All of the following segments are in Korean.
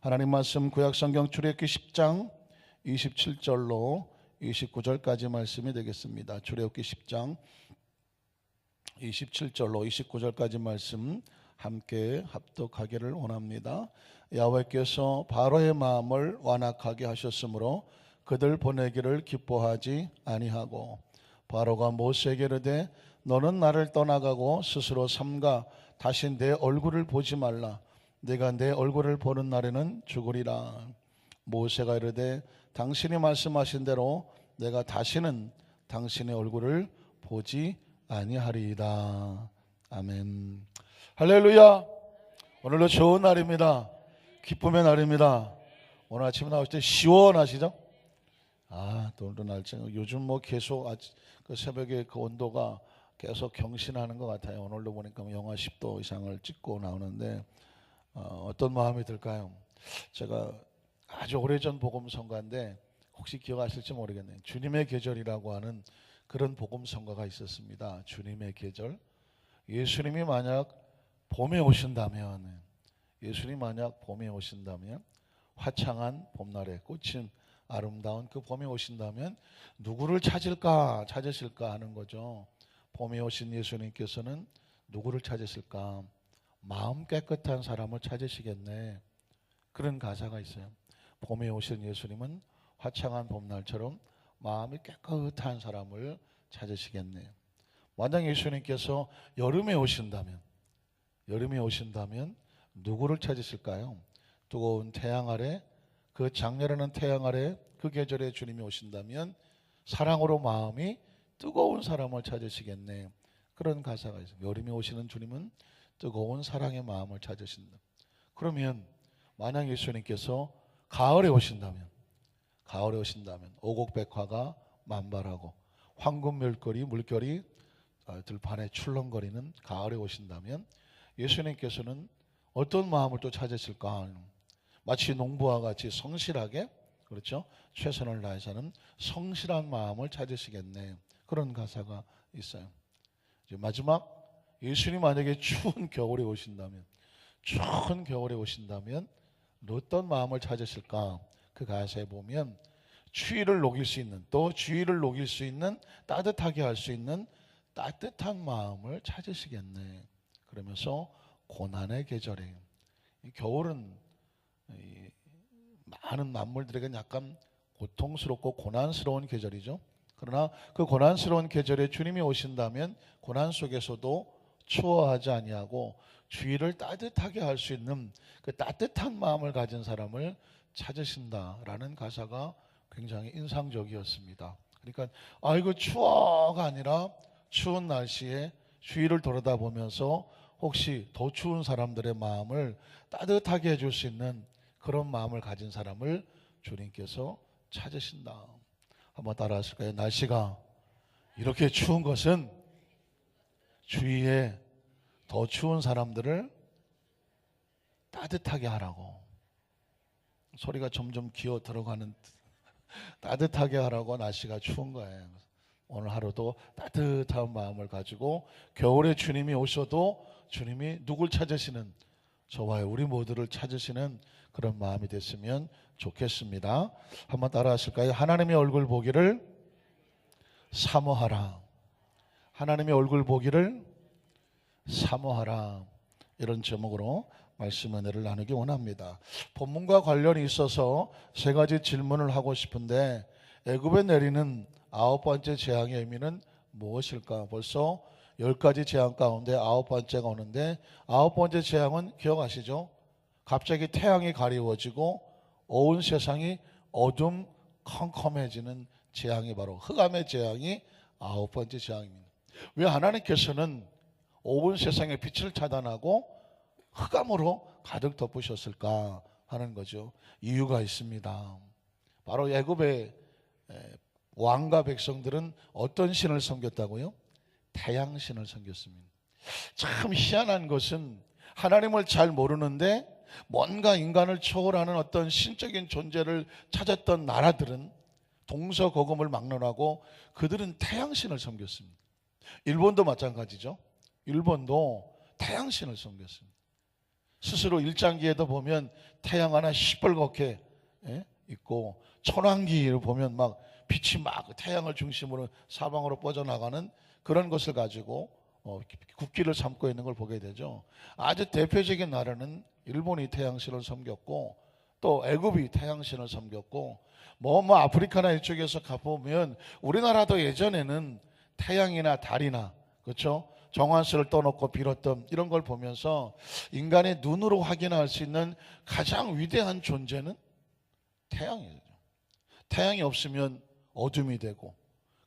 하나님 말씀 구약성경 출애굽기 10장 27절로 29절까지 말씀이 되겠습니다. 출애굽기 10장 27절로 29절까지 말씀 함께 합독하기를 원합니다. 야훼께서 바로의 마음을 완악하게 하셨으므로 그들 보내기를 기뻐하지 아니하고 바로가 모세에게 이르되 너는 나를 떠나가고 스스로 삼가 다시 내 얼굴을 보지 말라. 내가 내 얼굴을 보는 날에는 죽으리라. 모세가 이르되 당신이 말씀하신 대로 내가 다시는 당신의 얼굴을 보지 아니하리이다. 아멘. 할렐루야. 오늘도 좋은 날입니다. 기쁨의 날입니다. 오늘 아침에 나오실 때 시원하시죠? 또 오늘도 날짜 요즘 계속 그 새벽에 그 온도가 계속 경신하는 것 같아요. 오늘도 보니까 영하 10도 이상을 찍고 나오는데 어떤 마음이 들까요? 제가 아주 오래전 복음성가인데 혹시 기억하실지 모르겠네요. 주님의 계절이라고 하는 그런 복음성가가 있었습니다. 주님의 계절. 예수님이 만약 봄에 오신다면 화창한 봄날에 꽂힌 아름다운 그 봄에 오신다면 누구를 찾으실까 하는 거죠. 봄에 오신 예수님께서는 누구를 찾으실까? 마음 깨끗한 사람을 찾으시겠네. 그런 가사가 있어요. 봄에 오신 예수님은 화창한 봄날처럼 마음이 깨끗한 사람을 찾으시겠네. 만약 예수님께서 여름에 오신다면 누구를 찾으실까요? 뜨거운 태양 아래, 그 장렬하는 태양 아래 그 계절에 주님이 오신다면 사랑으로 마음이 뜨거운 사람을 찾으시겠네. 그런 가사가 있어요. 여름에 오시는 주님은 뜨거운 사랑의 마음을 찾으신다. 그러면 만약 예수님께서 가을에 오신다면 오곡백화가 만발하고 황금 물결이 들판에 출렁거리는 가을에 오신다면 예수님께서는 어떤 마음을 또 찾으실까? 마치 농부와 같이 성실하게, 그렇죠? 최선을 다해서는 성실한 마음을 찾으시겠네. 그런 가사가 있어요. 이제 마지막, 예수님 만약에 추운 겨울에 오신다면 어떤 마음을 찾으실까? 그 가사에 보면 추위를 녹일 수 있는, 또 주위를 녹일 수 있는, 따뜻하게 할 수 있는 따뜻한 마음을 찾으시겠네. 그러면서 고난의 계절에, 겨울은 많은 만물들에게 약간 고통스럽고 고난스러운 계절이죠. 그러나 그 고난스러운 계절에 주님이 오신다면 고난 속에서도 추워하지 아니하고 주위를 따뜻하게 할 수 있는 그 따뜻한 마음을 가진 사람을 찾으신다라는 가사가 굉장히 인상적이었습니다. 그러니까 이거 추워가 아니라 추운 날씨에 주위를 돌아다보면서 혹시 더 추운 사람들의 마음을 따뜻하게 해줄 수 있는 그런 마음을 가진 사람을 주님께서 찾으신다. 한번 따라하실까요? 날씨가 이렇게 추운 것은 주위에 더 추운 사람들을 따뜻하게 하라고. 소리가 점점 기어 들어가는, 따뜻하게 하라고 날씨가 추운 거예요. 오늘 하루도 따뜻한 마음을 가지고 겨울에 주님이 오셔도 주님이 누굴 찾으시는, 저와 우리 모두를 찾으시는 그런 마음이 됐으면 좋겠습니다. 한번 따라 하실까요? 하나님의 얼굴 보기를 사모하라. 하나님의 얼굴 보기를 사모하라. 이런 제목으로 말씀 은혜를 나누기 원합니다. 본문과 관련이 있어서 세 가지 질문을 하고 싶은데, 애굽에 내리는 9번째 재앙의 의미는 무엇일까? 벌써 10가지 재앙 가운데 9번째가 오는데, 9번째 재앙은 기억하시죠? 갑자기 태양이 가리워지고 온 세상이 어둠컴컴해지는 재앙이 바로 흑암의 재앙이 9번째 재앙입니다. 왜 하나님께서는 온 세상의 빛을 차단하고 흑암으로 가득 덮으셨을까 하는 거죠. 이유가 있습니다. 바로 애굽의 왕과 백성들은 어떤 신을 섬겼다고요? 태양신을 섬겼습니다. 참 희한한 것은 하나님을 잘 모르는데 뭔가 인간을 초월하는 어떤 신적인 존재를 찾았던 나라들은 동서고금을 막론하고 그들은 태양신을 섬겼습니다. 일본도 마찬가지죠. 일본도 태양신을 섬겼습니다. 스스로 일장기에도 보면 태양 하나 시뻘겋게 있고, 천왕기를 보면 막 빛이 막 태양을 중심으로 사방으로 뻗어나가는 그런 것을 가지고 국기를 삼고 있는 걸 보게 되죠. 아주 대표적인 나라는 일본이 태양신을 섬겼고, 또 애굽이 태양신을 섬겼고, 아프리카나 이쪽에서 가보면 우리나라도 예전에는 태양이나 달이나, 그렇죠? 정화수를 떠놓고 빌었던 이런 걸 보면서 인간의 눈으로 확인할 수 있는 가장 위대한 존재는 태양이에요. 태양이 없으면 어둠이 되고,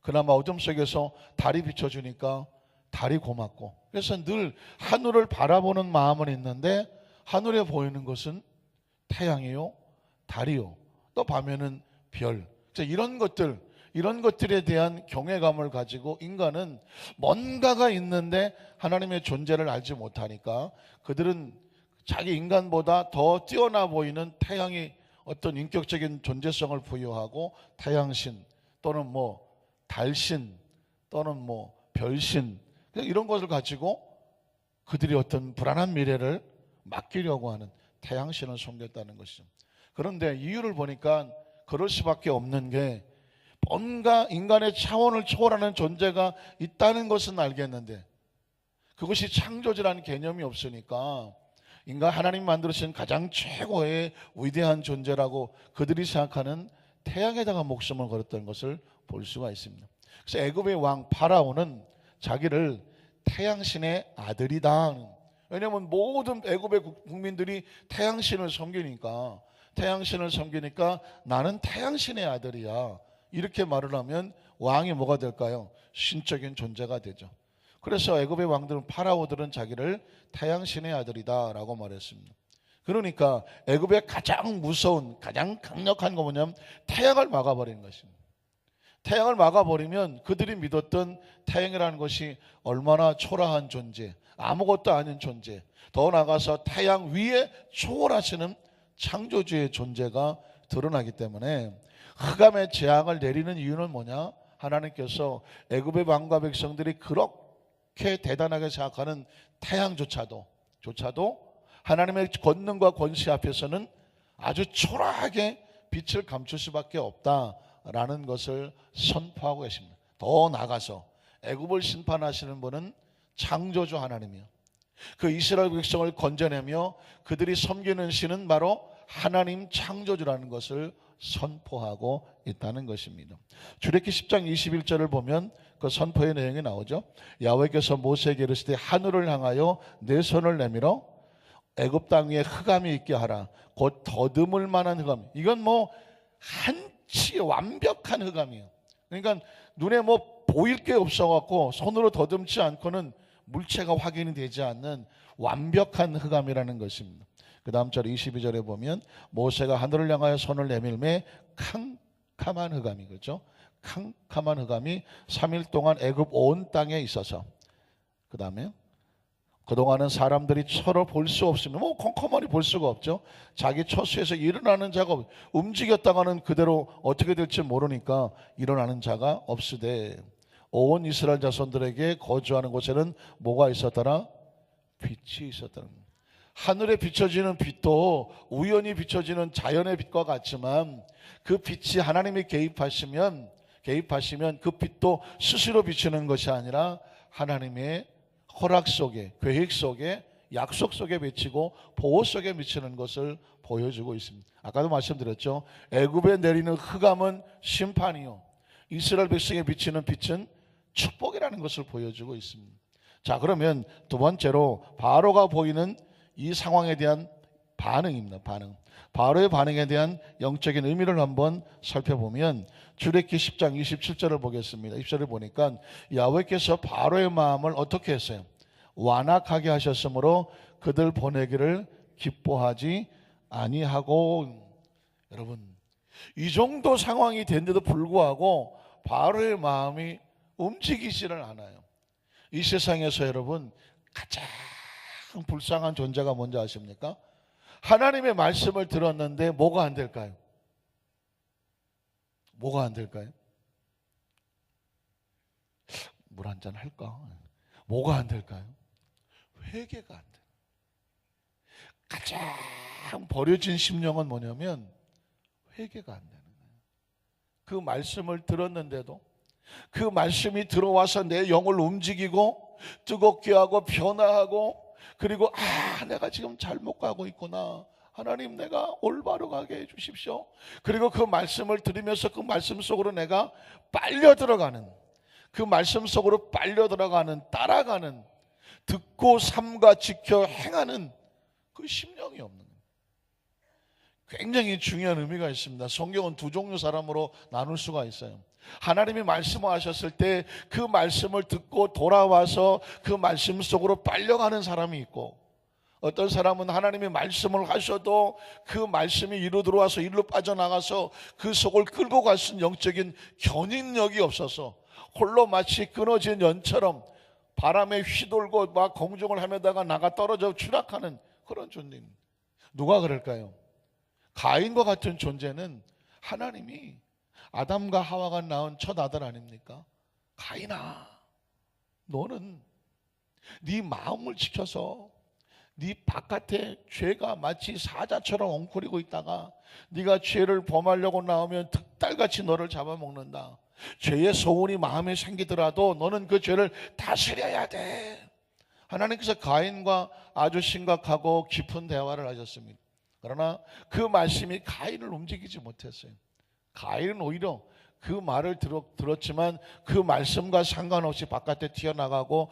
그나마 어둠 속에서 달이 비춰주니까 달이 고맙고, 그래서 늘 하늘을 바라보는 마음은 있는데 하늘에 보이는 것은 태양이요, 달이요, 또 밤에는 별. 이런 것들에 대한 경외감을 가지고 인간은 뭔가가 있는데 하나님의 존재를 알지 못하니까 그들은 자기 인간보다 더 뛰어나 보이는 태양이 어떤 인격적인 존재성을 부여하고, 태양신 또는 달신 또는 별신, 이런 것을 가지고 그들이 어떤 불안한 미래를 맡기려고 하는 태양신을 섬겼다는 것이죠. 그런데 이유를 보니까 그럴 수밖에 없는 게, 뭔가 인간의 차원을 초월하는 존재가 있다는 것은 알겠는데 그것이 창조주라는 개념이 없으니까 하나님 만들으신 가장 최고의 위대한 존재라고 그들이 생각하는 태양에다가 목숨을 걸었던 것을 볼 수가 있습니다. 그래서 애굽의 왕 파라오는 자기를 태양신의 아들이다. 왜냐하면 모든 애굽의 국민들이 태양신을 섬기니까 나는 태양신의 아들이야, 이렇게 말을 하면 왕이 뭐가 될까요? 신적인 존재가 되죠. 그래서 애굽의 왕들은, 파라오들은 자기를 태양신의 아들이다 라고 말했습니다. 그러니까 애굽의 가장 무서운, 가장 강력한 거 뭐냐면 태양을 막아버리는 것입니다. 태양을 막아버리면 그들이 믿었던 태양이라는 것이 얼마나 초라한 존재, 아무것도 아닌 존재, 더 나아가서 태양 위에 초월하시는 창조주의 존재가 드러나기 때문에 흑암의 재앙을 내리는 이유는 뭐냐? 하나님께서 애굽의 왕과 백성들이 그렇게 대단하게 생각하는 태양조차도 하나님의 권능과 권세 앞에서는 아주 초라하게 빛을 감출 수밖에 없다라는 것을 선포하고 계십니다. 더 나아가서 애굽을 심판하시는 분은 창조주 하나님이요, 그 이스라엘 백성을 건져내며 그들이 섬기는 신은 바로 하나님 창조주라는 것을 선포하고 있다는 것입니다. 출애굽기 10장 21절을 보면 그 선포의 내용이 나오죠. 야훼께서 모세에게 이르시되 하늘을 향하여 내 손을 내밀어 애굽 땅 위에 흑암이 있게 하라. 곧 더듬을 만한 흑암. 이건 한치 완벽한 흑암이에요. 그러니까 눈에 보일 게 없어갖고 손으로 더듬지 않고는 물체가 확인이 되지 않는 완벽한 흑암이라는 것입니다. 그 다음 절 22절에 보면 모세가 하늘을 향하여 손을 내밀매 캄캄한 흑암이, 그렇죠? 캄캄한 흑암이 3일 동안 애굽 온 땅에 있어서, 그 다음에 그동안은 사람들이 서로 볼 수 없으면 컴컴하니 볼 수가 없죠. 자기 처소에서 일어나는 자가 움직였다가는 그대로 어떻게 될지 모르니까 일어나는 자가 없으되 온 이스라엘 자손들에게 거주하는 곳에는 뭐가 있었더라? 빛이 있었다는 거예요. 하늘에 비춰지는 빛도 우연히 비춰지는 자연의 빛과 같지만 그 빛이 하나님이 개입하시면 그 빛도 스스로 비추는 것이 아니라 하나님의 허락 속에, 계획 속에, 약속 속에 비치고 보호 속에 비치는 것을 보여주고 있습니다. 아까도 말씀드렸죠. 애굽에 내리는 흑암은 심판이요, 이스라엘 백성에 비치는 빛은 축복이라는 것을 보여주고 있습니다. 자, 그러면 두 번째로 바로가 보이는 이 상황에 대한 반응입니다. 바로의 반응에 대한 영적인 의미를 한번 살펴보면 출애굽기 10장 27절을 보겠습니다. 20절을 보니까 야훼께서 바로의 마음을 어떻게 했어요? 완악하게 하셨으므로 그들 보내기를 기뻐하지 아니하고. 여러분, 이 정도 상황이 된데도 불구하고 바로의 마음이 움직이지를 않아요. 이 세상에서 여러분 가장 불쌍한 존재가 뭔지 아십니까? 하나님의 말씀을 들었는데 뭐가 안 될까요? 뭐가 안 될까요? 물 한잔 할까? 뭐가 안 될까요? 회개가 안 돼. 가장 버려진 심령은 뭐냐면 회개가 안 되는 거예요. 그 말씀을 들었는데도 그 말씀이 들어와서 내 영을 움직이고 뜨겁게 하고 변화하고, 그리고 내가 지금 잘못 가고 있구나, 하나님 내가 올바로 가게 해주십시오. 그리고 그 말씀을 들으면서 그 말씀 속으로 내가 빨려 들어가는, 그 말씀 속으로 빨려 들어가는, 따라가는, 듣고 삼가 지켜 행하는 그 심령이 없는 거예요. 굉장히 중요한 의미가 있습니다. 성경은 두 종류 사람으로 나눌 수가 있어요. 하나님이 말씀하셨을 때 그 말씀을 듣고 돌아와서 그 말씀 속으로 빨려가는 사람이 있고, 어떤 사람은 하나님이 말씀을 하셔도 그 말씀이 이리로 들어와서 이리로 빠져나가서 그 속을 끌고 갈 수 있는 영적인 견인력이 없어서 홀로 마치 끊어진 연처럼 바람에 휘돌고 막 공중을 헤매다가 나가 떨어져 추락하는 그런 존재입니다. 누가 그럴까요? 가인과 같은 존재는 하나님이 아담과 하와가 낳은 첫 아들 아닙니까? 가인아, 너는 네 마음을 지켜서 네 바깥에 죄가 마치 사자처럼 엉클이고 있다가 네가 죄를 범하려고 나오면 득달같이 너를 잡아먹는다. 죄의 소원이 마음에 생기더라도 너는 그 죄를 다스려야 돼. 하나님께서 가인과 아주 심각하고 깊은 대화를 하셨습니다. 그러나 그 말씀이 가인을 움직이지 못했어요. 가인은 오히려 그 말을 들었지만 그 말씀과 상관없이 바깥에 튀어나가고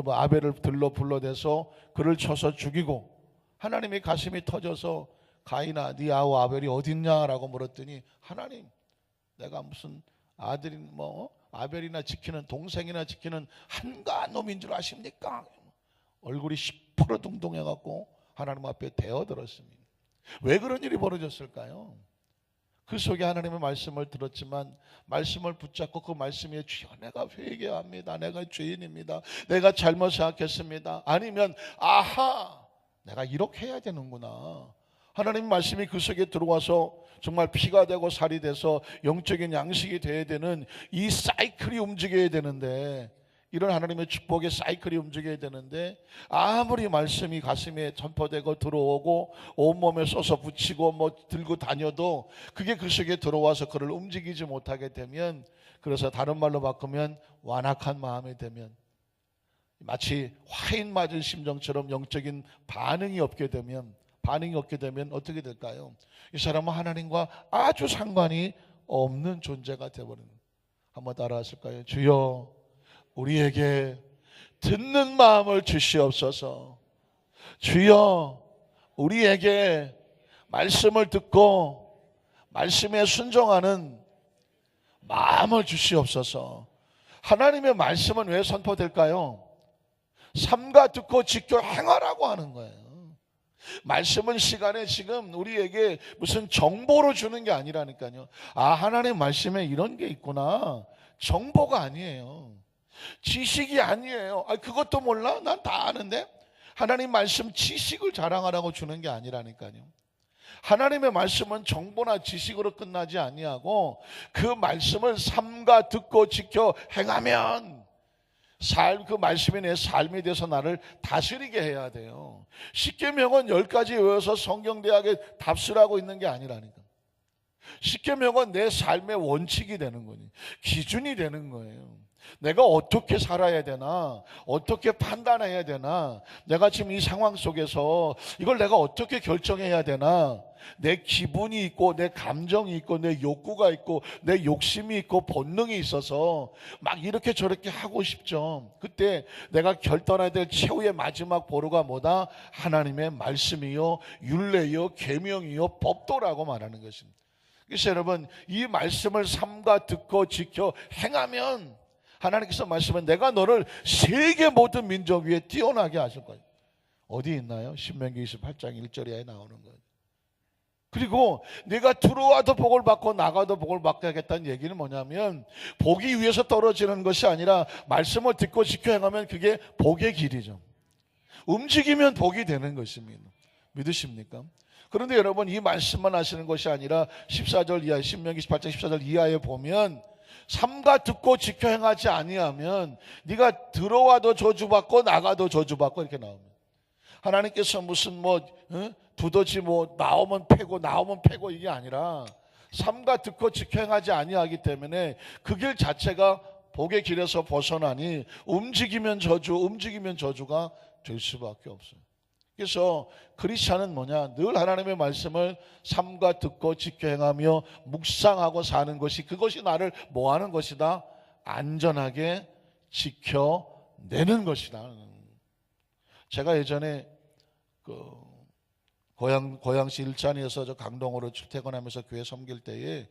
아벨을 들러 불러대서 그를 쳐서 죽이고, 하나님의 가슴이 터져서 가인아 네 아우 아벨이 어딨냐라고 물었더니, 하나님 내가 무슨 아들이 아벨이나 지키는 동생이나 지키는 한가한 놈인 줄 아십니까? 얼굴이 시퍼러둥둥해갖고 하나님 앞에 대어들었습니다. 왜 그런 일이 벌어졌을까요? 그 속에 하나님의 말씀을 들었지만 말씀을 붙잡고 그 말씀에 주여 내가 회개합니다, 내가 죄인입니다, 내가 잘못 생각했습니다, 아니면 아하 내가 이렇게 해야 되는구나, 하나님의 말씀이 그 속에 들어와서 정말 피가 되고 살이 돼서 영적인 양식이 되어야 되는 이 사이클이 움직여야 되는데, 이런 하나님의 축복의 사이클이 움직여야 되는데, 아무리 말씀이 가슴에 전포되고 들어오고 온몸에 쏘서 붙이고 들고 다녀도 그게 그 속에 들어와서 그를 움직이지 못하게 되면, 그래서 다른 말로 바꾸면 완악한 마음이 되면, 마치 화인 맞은 심정처럼 영적인 반응이 없게 되면 어떻게 될까요? 이 사람은 하나님과 아주 상관이 없는 존재가 되어버리는 거예요. 한번 따라하실까요? 주여 우리에게 듣는 마음을 주시옵소서. 주여 우리에게 말씀을 듣고 말씀에 순종하는 마음을 주시옵소서. 하나님의 말씀은 왜 선포될까요? 삼가 듣고 지켜 행하라고 하는 거예요. 말씀은 시간에 지금 우리에게 무슨 정보로 주는 게 아니라니까요. 하나님의 말씀에 이런 게 있구나. 정보가 아니에요. 지식이 아니에요. 그것도 몰라? 난 다 아는데. 하나님 말씀 지식을 자랑하라고 주는 게 아니라니까요. 하나님의 말씀은 정보나 지식으로 끝나지 아니하고 그 말씀을 삼가 듣고 지켜 행하면 그 말씀이 내 삶에 대해서 나를 다스리게 해야 돼요. 십계명은 10가지 외워서 성경대학에 답수하고 있는 게 아니라니까. 십계명은 내 삶의 원칙이 되는 거니, 기준이 되는 거예요. 내가 어떻게 살아야 되나, 어떻게 판단해야 되나, 내가 지금 이 상황 속에서 이걸 내가 어떻게 결정해야 되나, 내 기분이 있고 내 감정이 있고 내 욕구가 있고 내 욕심이 있고 본능이 있어서 막 이렇게 저렇게 하고 싶죠. 그때 내가 결단해야 될 최후의 마지막 보루가 뭐다? 하나님의 말씀이요 율례요 계명이요 법도라고 말하는 것입니다. 그래서 여러분, 이 말씀을 삼가 듣고 지켜 행하면 하나님께서 말씀은 내가 너를 세계 모든 민족 위에 뛰어나게 하실 거예요. 어디 있나요? 신명기 28장 1절에 나오는 거예요. 그리고 내가 들어와도 복을 받고 나가도 복을 받게 하겠다는 얘기는 뭐냐면, 복이 위에서 떨어지는 것이 아니라 말씀을 듣고 지켜 행하면 그게 복의 길이죠. 움직이면 복이 되는 것입니다. 믿으십니까? 그런데 여러분, 이 말씀만 하시는 것이 아니라 14절 이하, 신명기 18장 14절 이하에 보면 삼가 듣고 지켜 행하지 아니하면 네가 들어와도 저주받고 나가도 저주받고 이렇게 나옵니다. 하나님께서 무슨 두더지 나오면 패고 이게 아니라 삼가 듣고 지켜 행하지 아니하기 때문에 그 길 자체가 복의 길에서 벗어나니 움직이면 저주가 될 수밖에 없어요. 그래서 크리스찬은 뭐냐? 늘 하나님의 말씀을 삼가 듣고 지켜 행하며 묵상하고 사는 것이, 그것이 나를 뭐 하는 것이다? 안전하게 지켜내는 것이다. 제가 예전에 고양시 일산에서 저 강동으로 출퇴근하면서 교회 섬길 때에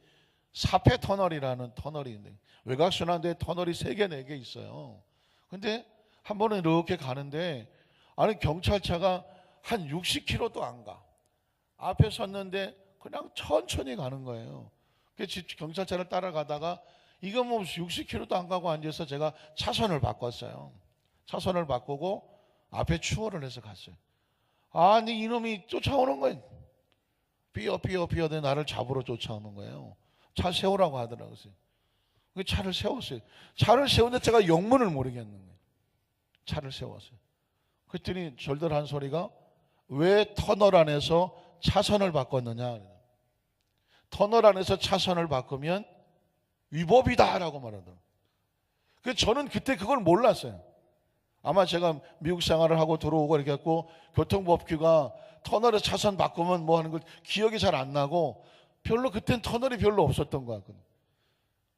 사패 터널이라는 터널이 있는데, 외곽순환도에 터널이 3개 4개 있어요. 근데 한 번은 이렇게 가는데 아니 경찰차가 한 60km도 안 가. 앞에 섰는데 그냥 천천히 가는 거예요. 그래서 경찰차를 따라가다가 이거 60km도 안 가고 앉아서 제가 차선을 바꿨어요. 차선을 바꾸고 앞에 추월을 해서 갔어요. 아니 이놈이 쫓아오는 거예요. 삐어 나를 잡으러 쫓아오는 거예요. 차 세우라고 하더라고요. 차를 세웠어요. 차를 세우는데 제가 영문을 모르겠는 거예요. 차를 세웠어요. 그랬더니 절들한 소리가, 왜 터널 안에서 차선을 바꿨느냐. 터널 안에서 차선을 바꾸면 위법이다라고 말하더라고요. 그래서 저는 그때 그걸 몰랐어요. 아마 제가 미국 생활을 하고 들어오고 이렇게 했고 교통법규가 터널에서 차선 바꾸면 뭐 하는 걸 기억이 잘 안 나고 별로 그땐 터널이 별로 없었던 것 같거든요.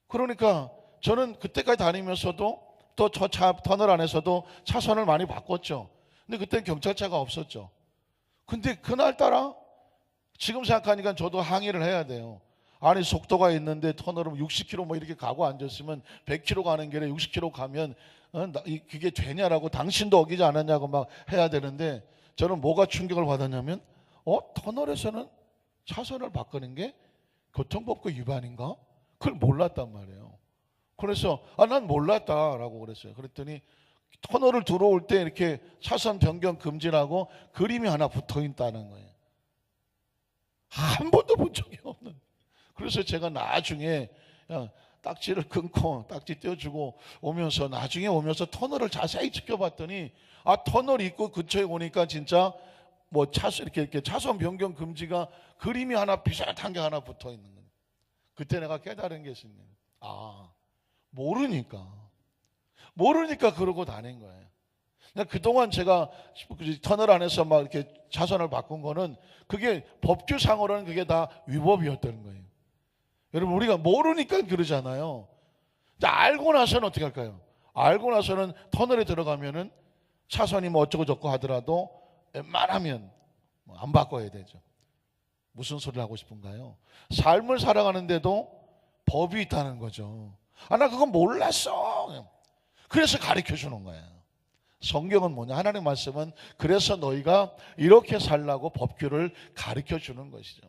그러니까 저는 그때까지 다니면서도 또 저 터널 안에서도 차선을 많이 바꿨죠. 근데 그땐 경찰차가 없었죠. 근데 그날따라 지금 생각하니까 저도 항의를 해야 돼요. 아니 속도가 있는데 터널은 60km 이렇게 가고 앉았으면 100km 가는 길에 60km 가면 그게 되냐라고, 당신도 어기지 않았냐고 막 해야 되는데, 저는 뭐가 충격을 받았냐면 터널에서는 차선을 바꾸는 게 교통법규 위반인가? 그걸 몰랐단 말이에요. 그래서 난 몰랐다라고 그랬어요. 그랬더니 터널을 들어올 때 이렇게 차선 변경 금지라고 그림이 하나 붙어 있다는 거예요. 한 번도 본 적이 없는. 그래서 제가 나중에 딱지를 끊고 딱지 떼어주고 오면서, 나중에 오면서 터널을 자세히 지켜봤더니 터널 입구 근처에 오니까 진짜 이렇게 차선 변경 금지가 그림이 하나 비슷한 게 하나 붙어 있는 거예요. 그때 내가 깨달은 게 있습니다. 모르니까 그러고 다닌 거예요. 그동안 제가 터널 안에서 막 이렇게 차선을 바꾼 거는 그게 법규상으로는 그게 다 위법이었다는 거예요. 여러분, 우리가 모르니까 그러잖아요. 알고 나서는 어떻게 할까요? 알고 나서는 터널에 들어가면은 차선이 어쩌고 저쩌고 하더라도 웬만하면 안 바꿔야 되죠. 무슨 소리를 하고 싶은가요? 삶을 살아가는데도 법이 있다는 거죠. 나 그건 몰랐어. 그래서 가르쳐 주는 거예요. 성경은 뭐냐? 하나님의 말씀은 그래서 너희가 이렇게 살라고 법규를 가르쳐 주는 것이죠.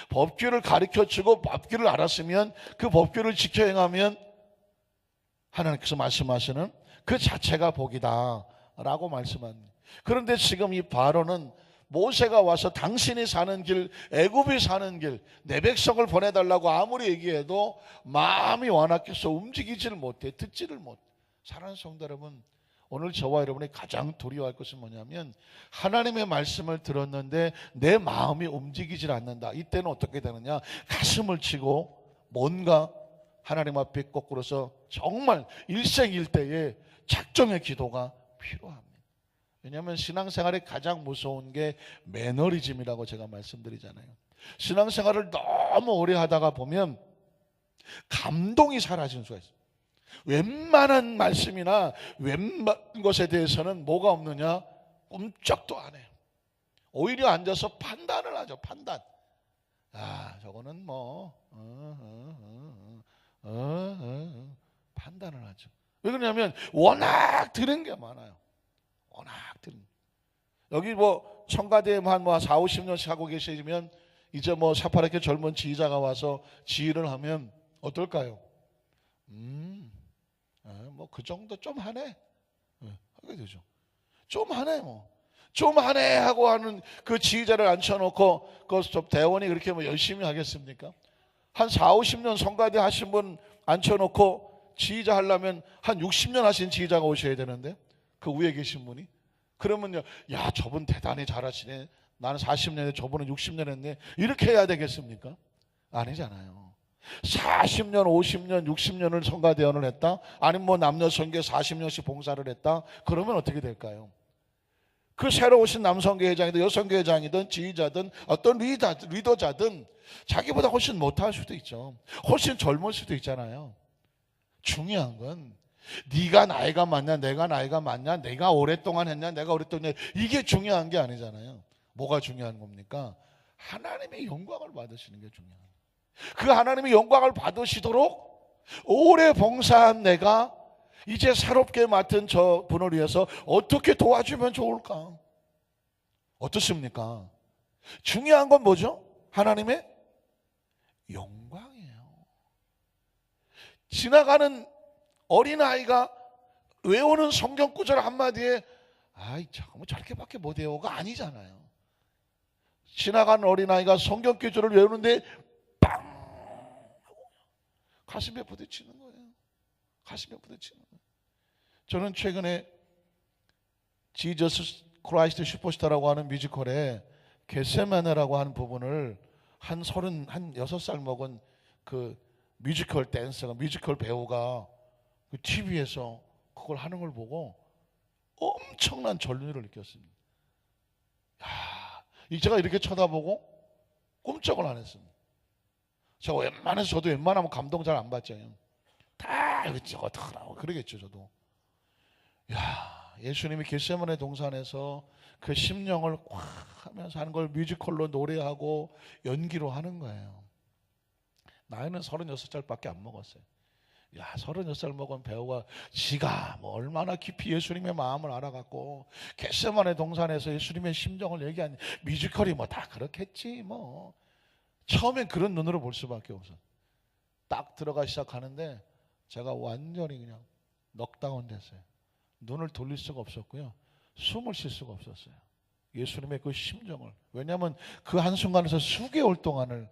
법규를 가르쳐 주고 법규를 알았으면 그 법규를 지켜 행하면 하나님께서 말씀하시는 그 자체가 복이다 라고 말씀합니다. 그런데 지금 이 바로는 모세가 와서 당신이 사는 길, 애굽이 사는 길, 내 백성을 보내달라고 아무리 얘기해도 마음이 완악해서 움직이지를 못해, 듣지를 못해. 사랑하는 성도 여러분, 오늘 저와 여러분이 가장 두려워할 것은 뭐냐면 하나님의 말씀을 들었는데 내 마음이 움직이질 않는다. 이때는 어떻게 되느냐? 가슴을 치고 뭔가 하나님 앞에 거꾸로서 정말 일생일대의 작정의 기도가 필요합니다. 왜냐하면 신앙생활에 가장 무서운 게 매너리즘이라고 제가 말씀드리잖아요. 신앙생활을 너무 오래 하다가 보면 감동이 사라지는 수가 있어요. 웬만한 말씀이나 웬만한 것에 대해서는 뭐가 없느냐? 꿈쩍도 안 해요. 오히려 앉아서 판단을 하죠. 판단. 저거는 판단을 하죠. 왜 그러냐면 워낙 들은 게 많아요. 워낙 들은. 여기 청가대에 한 4, 50년씩 하고 계시면 이제 새파랗게 젊은 지휘자가 와서 지휘를 하면 어떨까요? 그 정도 좀 하네. 하게 되죠. 좀 하네 좀 하네 하고 하는 그 지휘자를 앉혀놓고 그 대원이 그렇게 열심히 하겠습니까? 한 4, 50년 성가대 하신 분 앉혀놓고 지휘자 하려면 한 60년 하신 지휘자가 오셔야 되는데 그 위에 계신 분이 그러면요, 야, 저분 대단히 잘하시네, 나는 40년에 저분은 60년 했네, 이렇게 해야 되겠습니까? 아니잖아요. 40년, 50년, 60년을 성가대원을 했다, 아니면 뭐 남녀 선교에 40년씩 봉사를 했다, 그러면 어떻게 될까요? 그 새로 오신 남성교회장이든 여성교회장이든 지휘자든 어떤 리더자든 자기보다 훨씬 못할 수도 있죠. 훨씬 젊을 수도 있잖아요. 중요한 건 네가 나이가 많냐, 내가 나이가 많냐, 내가 오랫동안 했냐, 내가 오랫동안 했냐, 이게 중요한 게 아니잖아요. 뭐가 중요한 겁니까? 하나님의 영광을 받으시는 게 중요해요. 그 하나님의 영광을 받으시도록 오래 봉사한 내가 이제 새롭게 맡은 저 분을 위해서 어떻게 도와주면 좋을까? 어떻습니까? 중요한 건 뭐죠? 하나님의 영광이에요. 지나가는 어린아이가 외우는 성경 구절 한마디에 아이 참 저렇게밖에 못 외워가 아니잖아요. 지나가는 어린아이가 성경 구절을 외우는데 빵! 가슴에 부딪히는 거예요. 가슴에 부딪히는 거예요. 저는 최근에 지저스 크라이스트 슈퍼스타라고 하는 뮤지컬에 겟세마네라고 하는 부분을 한 36살 먹은 그 뮤지컬 댄서가, 뮤지컬 배우가 그 TV에서 그걸 하는 걸 보고 엄청난 전율을 느꼈습니다. 야, 제가 이렇게 쳐다보고 꼼짝을 안 했습니다. 저도 웬만하면 감동 잘 안 받죠. 다 어떡하라고 그러겠죠. 저도. 야, 예수님이 겟세마네 동산에서 그 심령을 꽉 하면서 하는 걸 뮤지컬로 노래하고 연기로 하는 거예요. 나이는 36살밖에 안 먹었어요. 야, 36살 먹은 배우가 지가 뭐 얼마나 깊이 예수님의 마음을 알아갖고 겟세마네 동산에서 예수님의 심정을 얘기한 뮤지컬이 뭐 다 그렇겠지 뭐. 처음엔 그런 눈으로 볼 수밖에 없어. 딱 들어가 시작하는데 제가 완전히 그냥 넉다운 됐어요. 눈을 돌릴 수가 없었고요, 숨을 쉴 수가 없었어요. 예수님의 그 심정을. 왜냐하면 그 한순간에서 수개월 동안을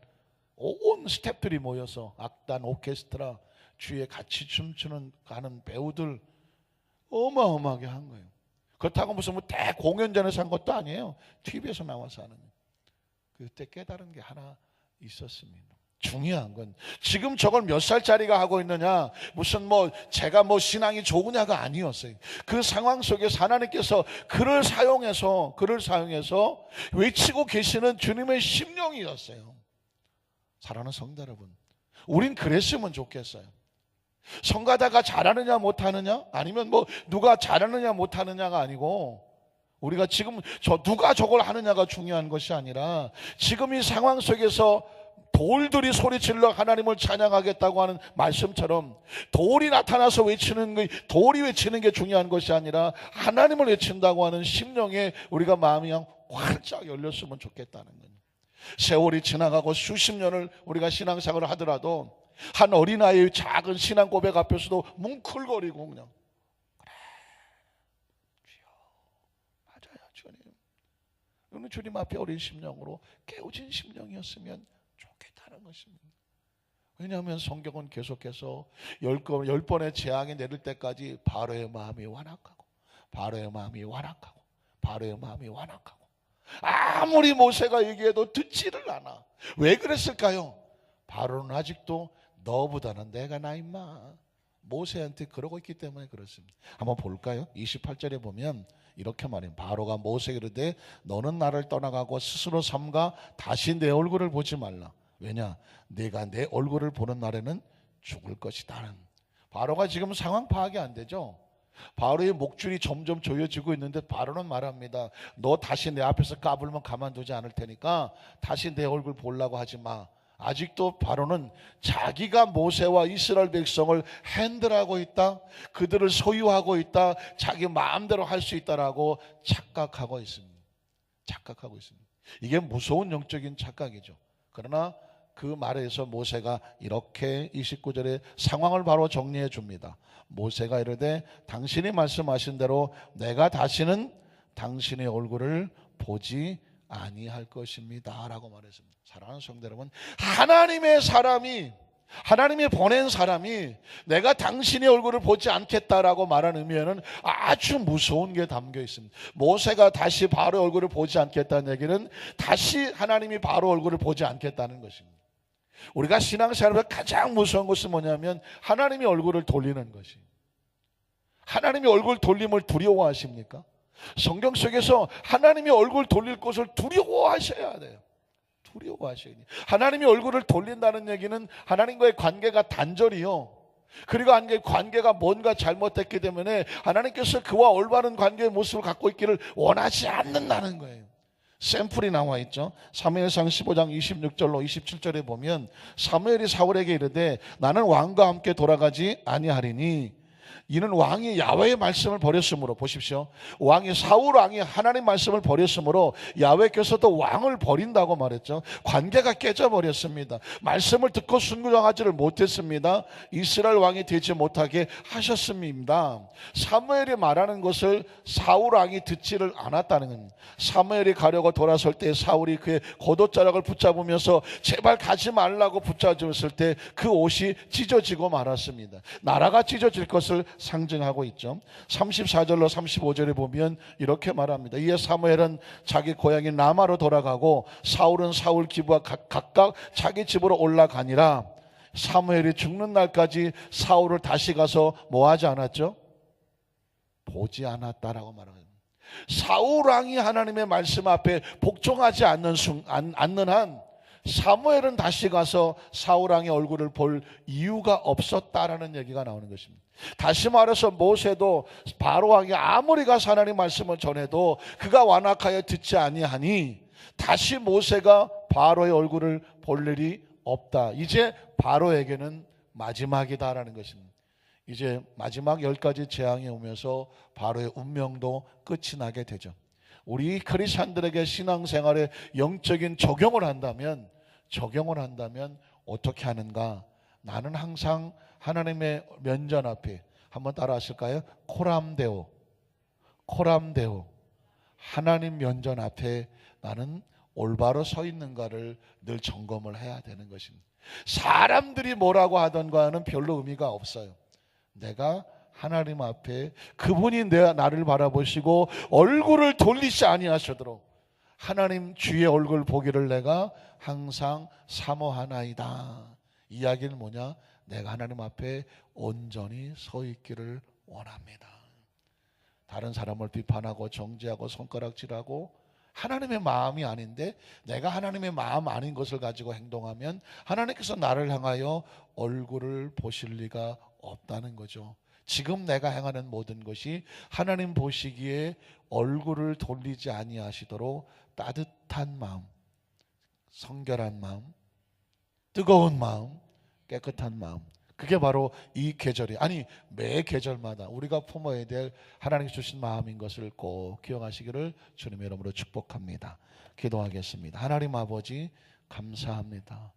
온 스태프들이 모여서 악단, 오케스트라 주위에 같이 춤추는 가는 배우들 어마어마하게 한 거예요. 그렇다고 무슨 뭐 대공연장에서 한 것도 아니에요. TV에서 나와서 하는. 그때 깨달은 게 하나 있었습니다. 중요한 건 지금 저걸 몇 살짜리가 하고 있느냐, 무슨 뭐 제가 뭐 신앙이 좋으냐가 아니었어요. 그 상황 속에서 하나님께서 그를 사용해서 외치고 계시는 주님의 심령이었어요. 사랑하는 성도 여러분, 우린 그랬으면 좋겠어요. 성가다가 잘하느냐 못하느냐, 아니면 뭐 누가 잘하느냐 못하느냐가 아니고, 우리가 지금 누가 저걸 하느냐가 중요한 것이 아니라 지금 이 상황 속에서 돌들이 소리질러 하나님을 찬양하겠다고 하는 말씀처럼 돌이 나타나서 돌이 외치는 게 중요한 것이 아니라 하나님을 외친다고 하는 심령에 우리가 마음이 그냥 활짝 열렸으면 좋겠다는 거예요. 세월이 지나가고 수십 년을 우리가 신앙생활을 하더라도 한 어린아이의 작은 신앙 고백 앞에서도 뭉클거리고 그냥 그래 주여 맞아요 주님, 오늘 주님 앞에 어린 심령으로 깨어진 심령이었으면 좋겠다는 것입니다. 왜냐하면 성경은 계속해서 10번의 재앙이 내릴 때까지 바로의 마음이 완악하고 바로의 마음이 완악하고 바로의 마음이 완악하고, 아무리 모세가 얘기해도 듣지를 않아. 왜 그랬을까요? 바로는 아직도 너보다는 내가 나 임마 모세한테 그러고 있기 때문에 그렇습니다. 한번 볼까요? 28절에 보면 이렇게 말해요. 바로가 모세에게 이르되 너는 나를 떠나가고 스스로 삼가 다시 내 얼굴을 보지 말라. 왜냐? 내가 내 얼굴을 보는 날에는 죽을 것이다. 바로가 지금 상황 파악이 안 되죠. 바로의 목줄이 점점 조여지고 있는데 바로는 말합니다. 너 다시 내 앞에서 까불면 가만두지 않을 테니까 다시 내 얼굴 보려고 하지 마. 아직도 바로는 자기가 모세와 이스라엘 백성을 핸들하고 있다, 그들을 소유하고 있다, 자기 마음대로 할 수 있다라고 착각하고 있습니다. 이게 무서운 영적인 착각이죠. 그러나 그 말에서 모세가 이렇게 29절에 상황을 바로 정리해 줍니다. 모세가 이르되 당신이 말씀하신 대로 내가 다시는 당신의 얼굴을 보지 아니할 것입니다 라고 말했습니다. 사랑하는 성도 여러분, 하나님의 사람이 하나님이 보낸 사람이 내가 당신의 얼굴을 보지 않겠다라고 말하는 의미에는 아주 무서운 게 담겨 있습니다. 모세가 다시 바로 얼굴을 보지 않겠다는 얘기는 다시 하나님이 바로 얼굴을 보지 않겠다는 것입니다. 우리가 신앙생활에서 가장 무서운 것은 뭐냐면 하나님이 얼굴을 돌리는 것이. 하나님이 얼굴 돌림을 두려워하십니까? 성경 속에서 하나님이 얼굴 돌릴 것을 두려워하셔야 돼요. 두려워하셔야 돼요. 하나님이 얼굴을 돌린다는 얘기는 하나님과의 관계가 단절이요. 그리고 관계가 뭔가 잘못됐기 때문에 하나님께서 그와 올바른 관계의 모습을 갖고 있기를 원하지 않는다는 거예요. 샘플이 나와 있죠. 사무엘상 15장 26절로 27절에 보면 사무엘이 사울에게 이르되 나는 왕과 함께 돌아가지 아니하리니 이는 왕이 야훼의 말씀을 버렸으므로, 보십시오, 왕이 사울 왕이 하나님 말씀을 버렸으므로 야훼께서도 왕을 버린다고 말했죠. 관계가 깨져버렸습니다. 말씀을 듣고 순종하지를 못했습니다. 이스라엘 왕이 되지 못하게 하셨습니다. 사무엘이 말하는 것을 사울 왕이 듣지를 않았다는 겁니다. 사무엘이 가려고 돌아설 때 사울이 그의 겉옷자락을 붙잡으면서 제발 가지 말라고 붙잡았을 때 그 옷이 찢어지고 말았습니다. 나라가 찢어질 것을 상징하고 있죠. 34절로 35절에 보면 이렇게 말합니다. 이에 사무엘은 자기 고향인 라마로 돌아가고 사울은 사울 기부와 각각 자기 집으로 올라가니라. 사무엘이 죽는 날까지 사울을 다시 가서 뭐 하지 않았죠? 보지 않았다라고 말합니다. 사울 왕이 하나님의 말씀 앞에 복종하지 않는 한 사무엘은 다시 가서 사울 왕의 얼굴을 볼 이유가 없었다라는 얘기가 나오는 것입니다. 다시 말해서 모세도 바로 왕이 아무리 가서 하나님 말씀을 전해도 그가 완악하여 듣지 아니하니 다시 모세가 바로의 얼굴을 볼 일이 없다. 이제 바로에게는 마지막이다라는 것입니다. 이제 마지막 10가지 재앙이 오면서 바로의 운명도 끝이 나게 되죠. 우리 크리스찬들에게 신앙생활에 영적인 적용을 한다면 어떻게 하는가? 나는 항상 하나님의 면전 앞에, 한번 따라 하실까요? 코람데오. 하나님 면전 앞에 나는 올바로 서 있는가를 늘 점검을 해야 되는 것입니다. 사람들이 뭐라고 하던가는 별로 의미가 없어요. 내가 하나님 앞에 그분이 나를 바라보시고 얼굴을 돌리지 아니하시도록 하나님 주의 얼굴 보기를 내가 항상 사모하나이다. 이야기는 뭐냐? 내가 하나님 앞에 온전히 서 있기를 원합니다. 다른 사람을 비판하고 정죄하고 손가락질하고 하나님의 마음이 아닌데 내가 하나님의 마음 아닌 것을 가지고 행동하면 하나님께서 나를 향하여 얼굴을 보실 리가 없다는 거죠. 지금 내가 행하는 모든 것이 하나님 보시기에 얼굴을 돌리지 아니하시도록 따뜻한 마음, 성결한 마음, 뜨거운 마음, 깨끗한 마음, 그게 바로 이 계절이, 아니 매 계절마다 우리가 품어야 될 하나님이 주신 마음인 것을 꼭 기억하시기를 주님의 이름으로 축복합니다. 기도하겠습니다. 하나님 아버지 감사합니다.